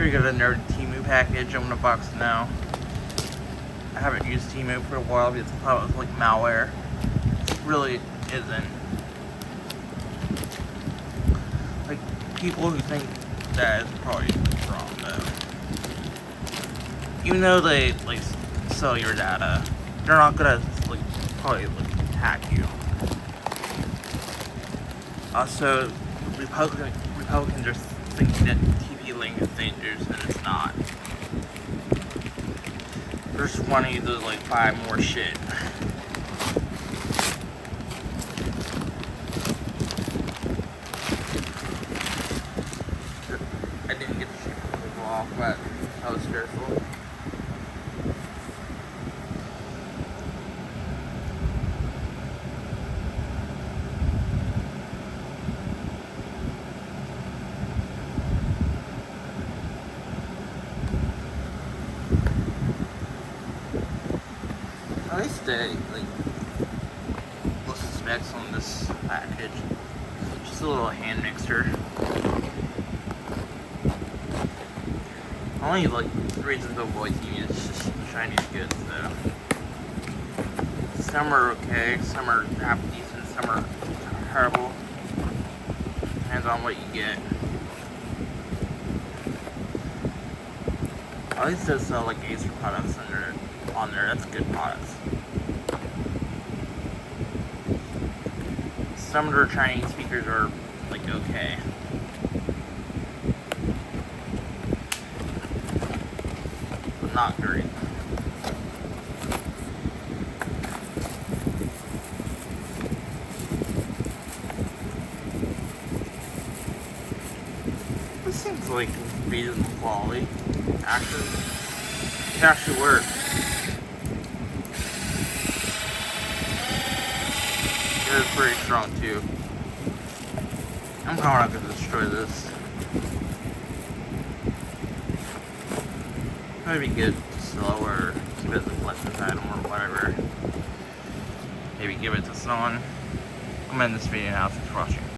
Here you got another Temu package. I'm gonna box it now. I haven't used Temu for a while because I thought it was like malware. It really isn't. Like, people who think that is probably wrong though. Even though they like sell your data, they're not gonna like probably like hack you. Also, Republicans are thinking that TP link is dangerous, and it's not. They're just wanting you to like buy more shit. I didn't get the shit off, but I was fearful. At least like, what's the specs on this package? Just a little hand mixer. Only like reason to avoid using is just Chinese goods though. Some are okay, some are half decent, some are terrible. Depends on what you get. At least there's like Acer products on there. That's good products. Some of their Chinese speakers are like okay. But not great. This seems like reasonable quality. Actually, it actually works. It's pretty strong too. I'm probably not going to destroy this. Maybe get slower, keep it as a collector's item or whatever. Maybe give it to someone. I'm ending this video now. Thanks for watching.